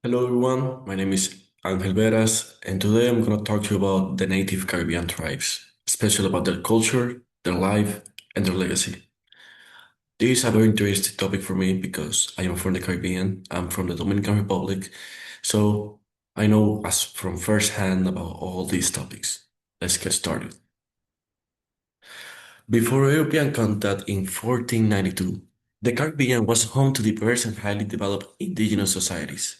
Hello everyone, my name is Angel Veras, and today I'm going to talk to you about the native Caribbean tribes, especially about their culture, their life, and their legacy. This is a very interesting topic for me because I am from the Caribbean, I'm from the Dominican Republic, so I know as from first hand about all these topics. Let's get started. Before European contact in 1492, the Caribbean was home to diverse and highly developed indigenous societies.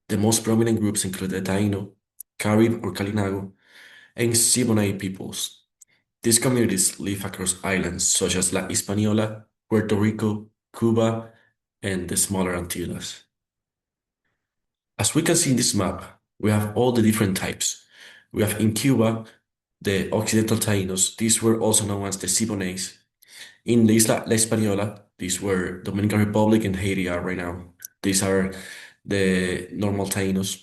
The most prominent groups include the Taino, Carib or Kalinago, and Siboney peoples. These communities live across islands such as La Hispaniola, Puerto Rico, Cuba, and the smaller Antilles. As we can see in this map, we have all the different types. We have in Cuba the Occidental Taínos. These were also known as the Siboneys. In the Isla La Hispaniola, these were Dominican Republic and Haiti are right now. These are the normal Taínos.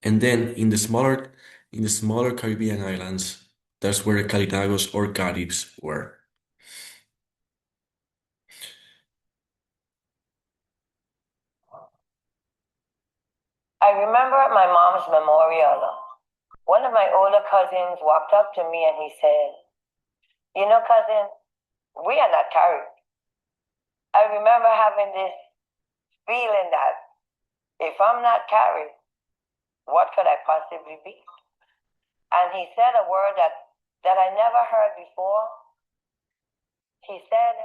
And then in the smaller Caribbean islands, that's where the Calinagos or Caribs were. I remember at my mom's memorial, one of my older cousins walked up to me and he said, "You know, cousin, we are not carried." I remember having this feeling that if I'm not carried, what could I possibly be? And he said a word that I never heard before. He said,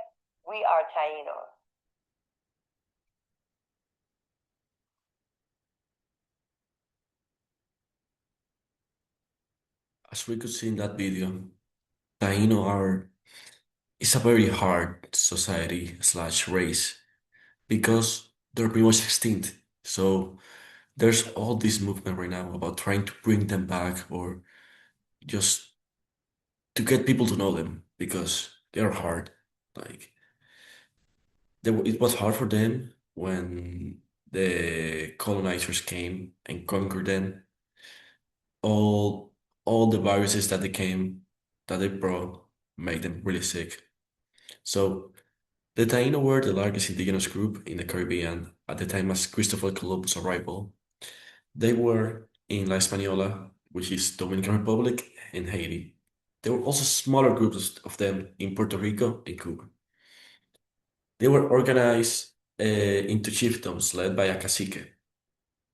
"We are Taino." As we could see in that video, Taino are is a very hard society slash race because they're pretty much extinct. So there's all this movement right now about trying to bring them back or just to get people to know them because they're hard. Like it was hard for them when the colonizers came and conquered them. All all the viruses that they came that they brought made them really sick. So the Taino were the largest indigenous group in the Caribbean at the time as Christopher Columbus' arrival. They were in La Hispaniola, which is Dominican Republic, and Haiti. There were also smaller groups of them in Puerto Rico and Cuba. They were organized into chiefdoms led by a cacique.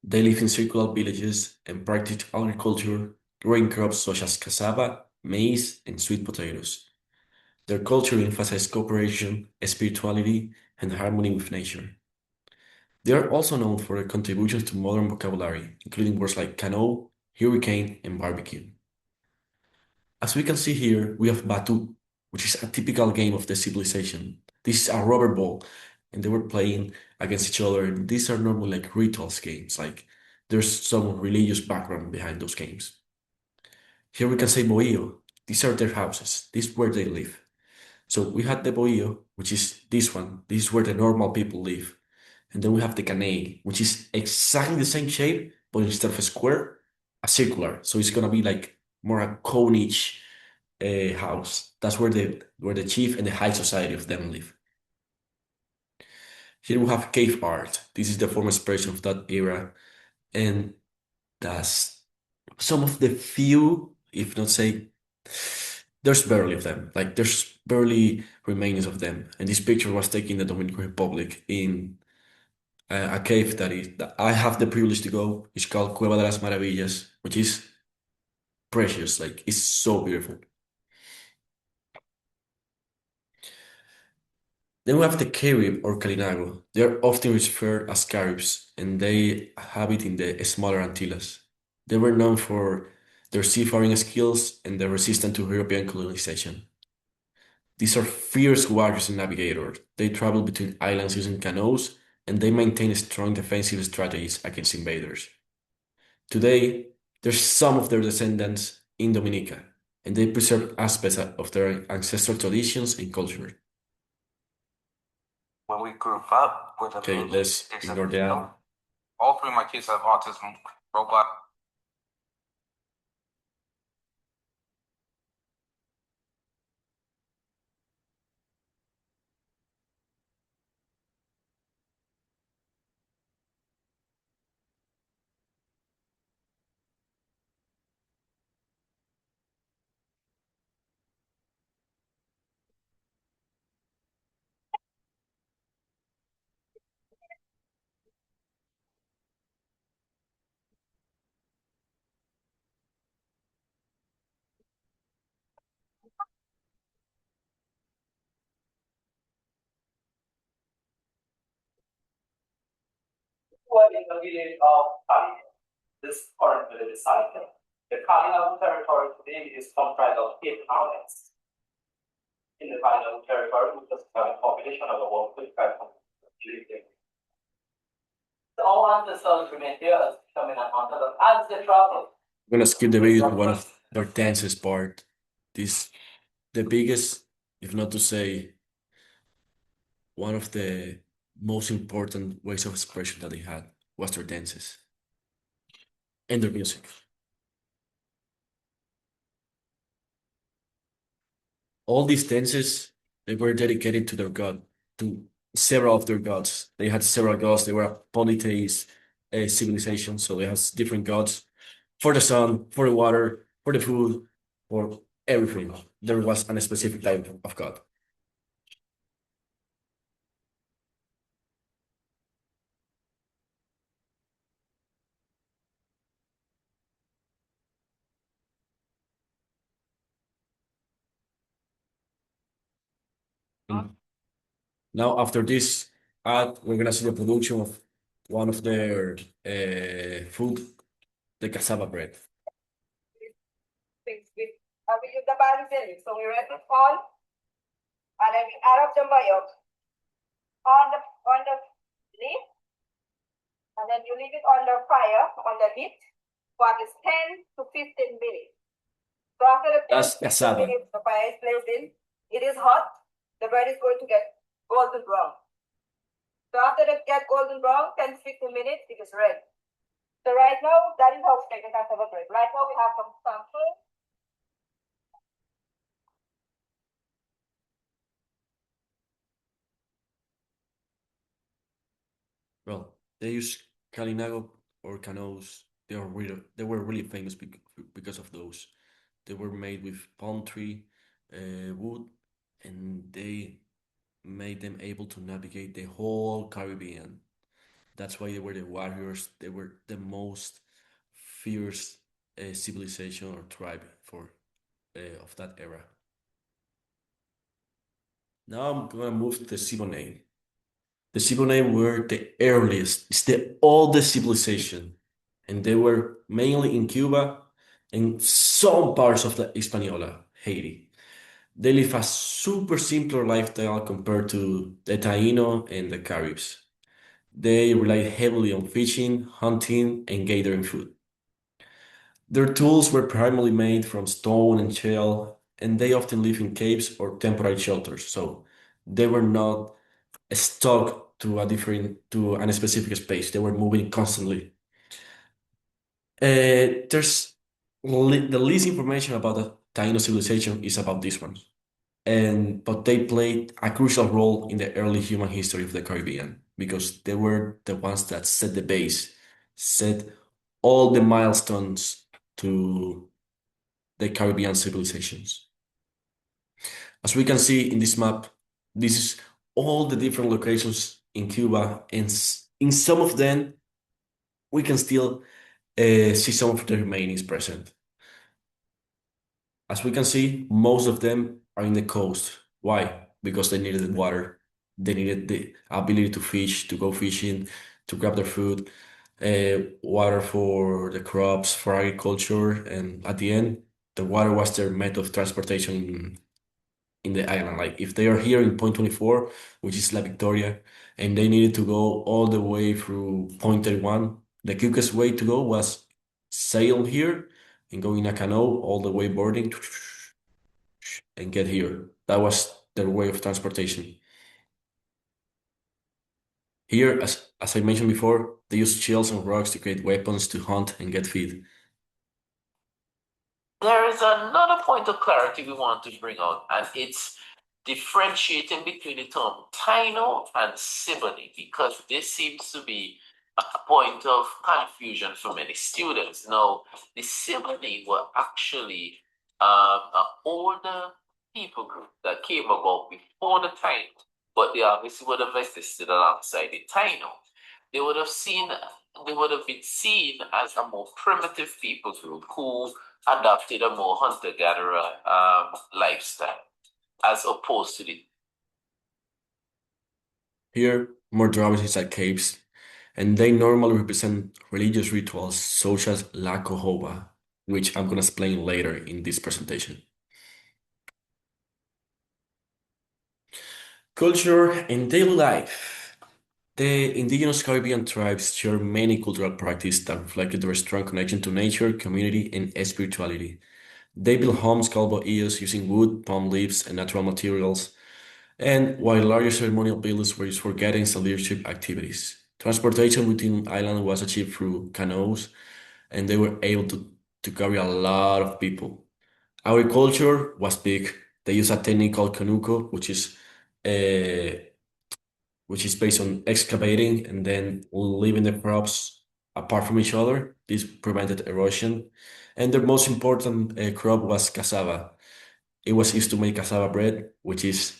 They live in circular villages and practice agriculture, growing crops such as cassava, maize, and sweet potatoes. Their culture emphasizes cooperation, spirituality, and harmony with nature. They are also known for their contributions to modern vocabulary, including words like canoe, hurricane, and barbecue. As we can see here, we have Batu, which is a typical game of the civilization. This is a rubber ball, and they were playing against each other. And these are normally like rituals games, like there's some religious background behind those games. Here we can say Bohío. These are their houses. This is where they live. So we had the Bohío, which is this one. This is where the normal people live. And then we have the Caney, which is exactly the same shape, but instead of a square, a circular. So it's gonna be like more a conish house. That's where the chief and the high society of them live. Here we have cave art. This is the former expression of that era, and that's some of the few, if not say, there's barely of them. Like there's barely remains of them. And this picture was taken in the Dominican Republic in a cave that I have the privilege to go. It's called Cueva de las Maravillas, which is precious. Like it's so beautiful. Then we have the Carib or Kalinago. They are often referred as Caribs, and they habit in the smaller Antilles. They were known for their seafaring skills and their resistance to European colonization. These are fierce warriors and navigators. They travel between islands using canoes, and they maintain strong defensive strategies against invaders. Today, there's some of their descendants in Dominica, and they preserve aspects of their ancestral traditions and culture. When we grew up with a Okay, village, let's it's a ignore that. all three of my kids have autism. Robot. What in the village of Cali, this current village is Salem. The California territory today is comprised of 8 counties. In the California territory, which is a population of about 55 million. So all ancestors remain here coming and contact as they travel. I'm gonna skip the video to one of their dances part. This the biggest, if not to say, one of the most important ways of expression that they had was their dances and their music. All these dances, they were dedicated to their god, to several of their gods. They had several gods. They were a polytheist civilization, so they had different gods for the sun, for the water, for the food, for everything. There was a specific type of god. And now, after this ad, we're gonna see the production of one of their food, the cassava bread. We use the barley belly. So we rest it all, and then we add up the mayo on the leaf, and then you leave it on the fire, on the heat, for at least 10 to 15 minutes. So after the 10 That's to 15 cassava. minutes, the fire is placed in, it is hot, the bread is going to get golden brown. So after it gets golden brown, 10 to 15 minutes, it is ready. So right now, that is how we make the cassava bread. Right now, we have some samples. Well, they use calinago or canoes. They were really famous because of those. They were made with palm tree wood, and they made them able to navigate the whole Caribbean. That's why they were the warriors. They were the most fierce civilization or tribe for of that era. Now I'm gonna move to the Siboney. The Siboney were the earliest, it's the oldest civilization, and they were mainly in Cuba and some parts of the Hispaniola, Haiti. They live a super simpler lifestyle compared to the Taino and the Caribs. They rely heavily on fishing, hunting, and gathering food. Their tools were primarily made from stone and shell, and they often live in caves or temporary shelters, so they were not stuck to a specific space. They were moving constantly. There's the least information about the Taino civilization is about this one, and but they played a crucial role in the early human history of the Caribbean because they were the ones that set the base, set all the milestones to the Caribbean civilizations. As we can see in this map, this is all the different locations in Cuba, and in some of them, we can still see some of the remainings present. As we can see, most of them are in the coast. Why? Because they needed water. They needed the ability to fish, to go fishing, to grab their food, water for the crops, for agriculture, and at the end, the water was their method of transportation in the island. Like if they are here in point 24, which is La Victoria, and they needed to go all the way through point 31, the quickest way to go was sail here and go in a canoe all the way boarding and get here. That was their way of transportation. Here, as I mentioned before, they use shells and rocks to create weapons to hunt and get feed. There is another point of clarity we want to bring out, and it's differentiating between the term Taino and Siboney, because this seems to be a point of confusion for many students. Now, the Siboney were actually an older people group that came about before the Taino, but they obviously would have existed alongside the Taino. They would have been seen as a more primitive people group who adopted a more hunter-gatherer lifestyle, as opposed to the Here, more drawings inside caves. and they normally represent religious rituals such as La Cojoba, which I'm going to explain later in this presentation. Culture and daily life. The indigenous Caribbean tribes share many cultural practices that reflected their strong connection to nature, community, and spirituality. They built homes called bohíos using wood, palm leaves, and natural materials, and while larger ceremonial buildings were used for gatherings and leadership activities. Transportation within island was achieved through canoes, and they were able to carry a lot of people. Agriculture was big. They used a technique called canuco, uh, which is based on excavating and then leaving the crops apart from each other. This prevented erosion. And the most important crop was cassava. It was used to make cassava bread, which is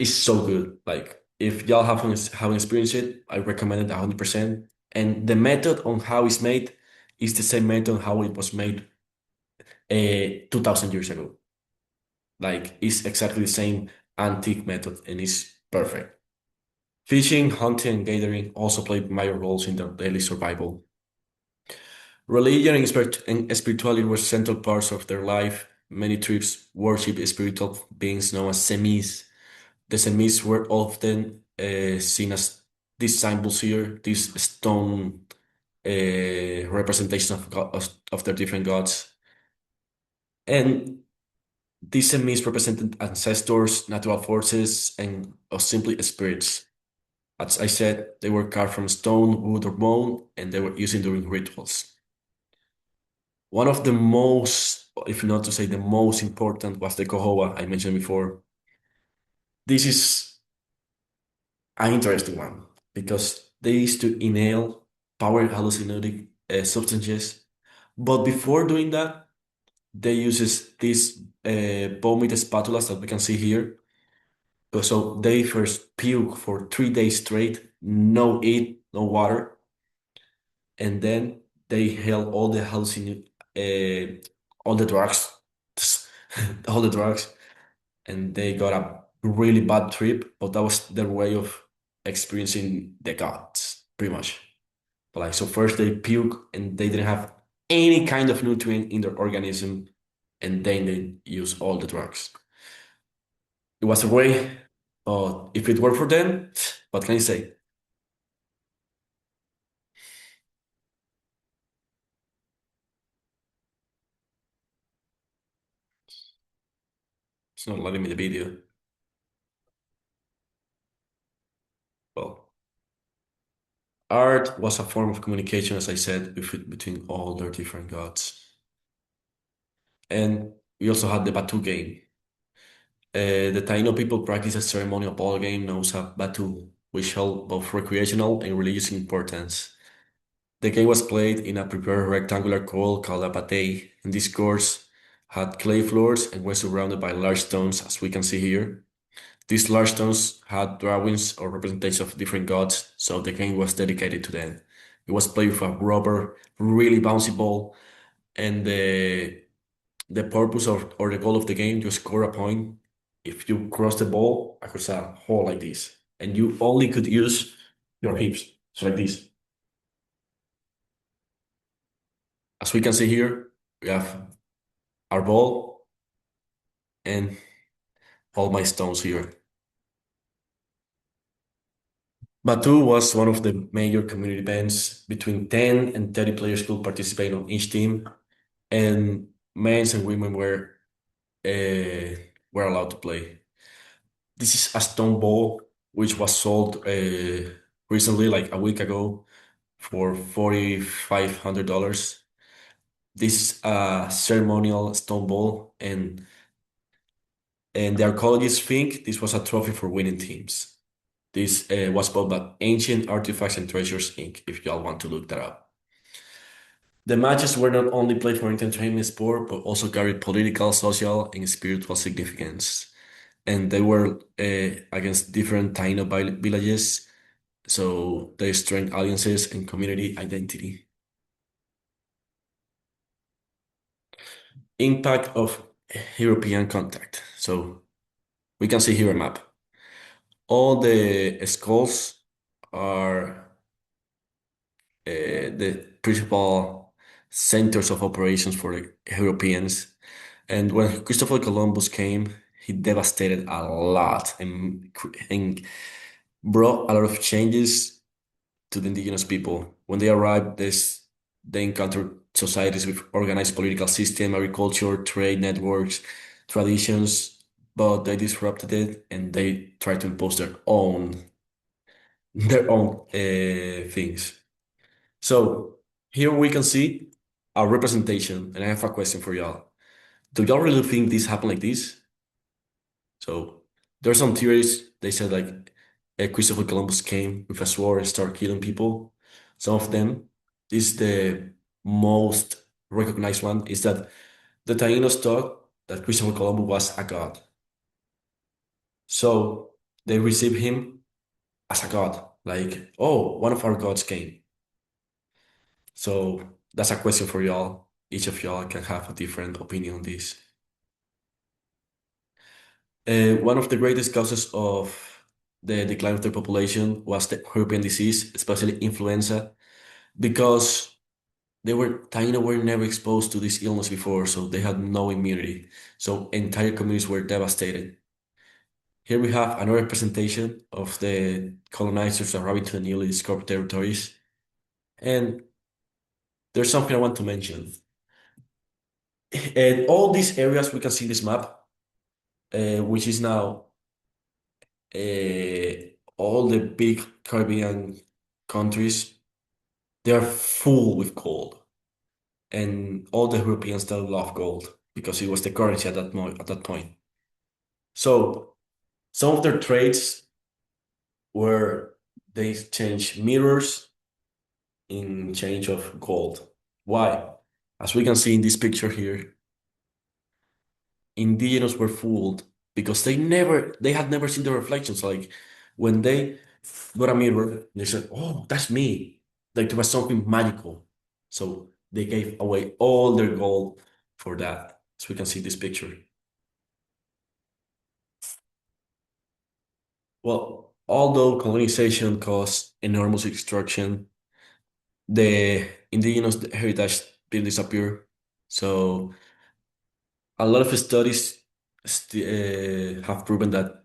so good. Like if y'all haven't experienced it, I recommend it 100%. And the method on how it's made is the same method how it was made 2000 years ago. Like it's exactly the same antique method and it's perfect. Fishing, hunting, and gathering also played major roles in their daily survival. Religion and spirituality were central parts of their life. Many tribes worship spiritual beings known as semis. The semis were often seen as these symbols here, these stone representation of their different gods. And these semis represented ancestors, natural forces, and or simply spirits. As I said, they were carved from stone, wood, or bone, and they were used during rituals. One of the most, if not to say the most important, was the Kohowa I mentioned before. This is an interesting one because they used to inhale power hallucinogenic substances, but before doing that, they uses these vomit spatulas that we can see here. So they first puke for 3 days straight, no eat, no water, and then they held all the drugs, all the drugs, and they got a really bad trip. But that was their way of experiencing the gods, pretty much. But like, so first they puke, and they didn't have any kind of nutrient in their organism, and then they use all the drugs. It was a way, but if it worked for them, what can I say? It's not letting me the video. Well. Art was a form of communication, as I said, between all their different gods. And we also had the Batu game. The Taino people practice a ceremonial ball game known as Batu, which held both recreational and religious importance. The game was played in a prepared rectangular court called a batey, and this course had clay floors and was surrounded by large stones, as we can see here. These large stones had drawings or representations of different gods, so the game was dedicated to them. It was played with a rubber, really bouncy ball, and the purpose of or the goal of the game to score a point. If you cross the ball across a hole like this, and you only could use your hips, so like this. As we can see here, we have our ball and all my stones here. Batu was one of the major community events. Between 10 and 30 players could participate on each team, and men and women were allowed to play. This is a stone ball which was sold recently, like a week ago, for $4,500. This is a ceremonial stone ball, and the archaeologists think this was a trophy for winning teams. This was bought by Ancient Artifacts and Treasures Inc., if y'all want to look that up. The matches were not only played for entertainment sport, but also carried political, social, and spiritual significance. And they were against different Taino villages, so they strengthened alliances and community identity. Impact of European contact. So we can see here a map. All the skulls are the principal centers of operations for the Europeans. And when Christopher Columbus came, he devastated a lot and brought a lot of changes to the indigenous people. When they arrived, they encountered societies with organized political system, agriculture, trade networks, traditions, but they disrupted it and they tried to impose their own things. So here we can see a representation, and I have a question for y'all. Do y'all really think this happened like this? So there are some theories. They said like Christopher Columbus came with a sword and started killing people. Some of them, this is the most recognized one, is that the Taínos thought that Christopher Columbus was a god. So they received him as a god, like, oh, one of our gods came. So that's a question for y'all. Each of y'all can have a different opinion on this. One of the greatest causes of the decline of the population was the European disease, especially influenza, because Taino were never exposed to this illness before, so they had no immunity. So entire communities were devastated. Here we have another representation of the colonizers arriving to the newly discovered territories. And there's something I want to mention. And all these areas we can see in this map, which is now all the big Caribbean countries, they are full with gold. And all the Europeans still love gold because it was the currency at that point. So some of their trades were they exchange mirrors in change of gold. Why? As we can see in this picture here, indigenous were fooled because they had never seen the reflections. Like when they got a mirror, they said, "Oh, that's me." Like there was something magical. So they gave away all their gold for that. As we can see this picture. Well, although colonization caused enormous destruction, the indigenous heritage did disappear. So a lot of studies have proven that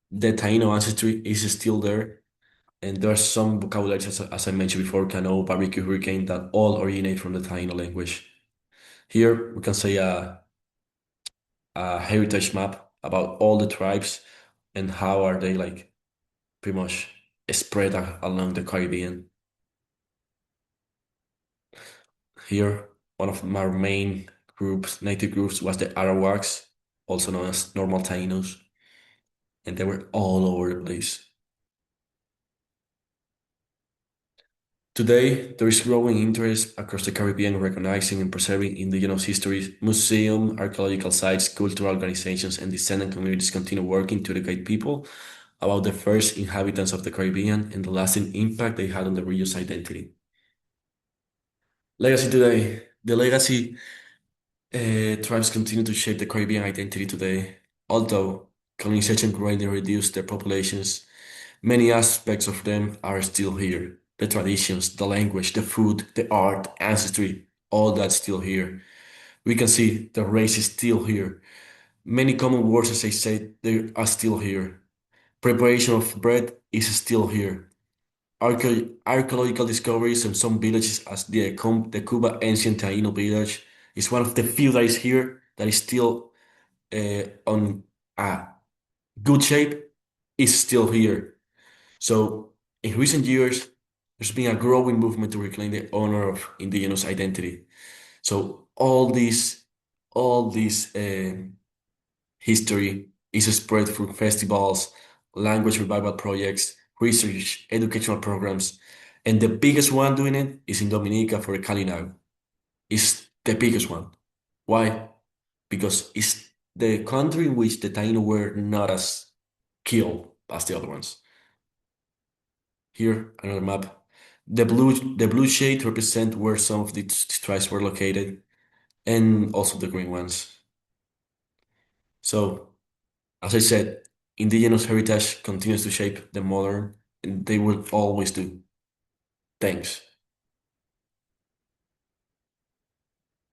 the Taino ancestry is still there. And there are some vocabularies, as I mentioned before, canoe, barbecue, hurricane, that all originate from the Taino language. Here we can say a heritage map about all the tribes and how are they like pretty much spread along the Caribbean. Here, one of my main groups, native groups, was the Arawaks, also known as normal Tainos, and they were all over the place. Today, there is growing interest across the Caribbean in recognizing and preserving indigenous histories. Museums, archaeological sites, cultural organizations, and descendant communities continue working to educate people about the first inhabitants of the Caribbean and the lasting impact they had on the region's identity. Legacy today. The legacy tribes continue to shape the Caribbean identity today. Although colonization greatly reduced their populations, many aspects of them are still here. The traditions, the language, the food, the art, ancestry, all that's still here. We can see the race is still here. Many common words, as I said, they are still here. Preparation of bread is still here. Archaeological discoveries in some villages, as the Cuba ancient Taino village, is one of the few that is here that is still on a good shape, is still here. So in recent years, there's been a growing movement to reclaim the honor of indigenous identity. So all this history is spread through festivals, language revival projects, research, educational programs, and the biggest one doing it is in Dominica for the Kalinago. It's the biggest one. Why? Because it's the country in which the Taino were not as killed as the other ones. Here, another map. The blue shade represent where some of these tribes were located, and also the green ones. So, as I said, indigenous heritage continues to shape the modern they will always do. Thanks.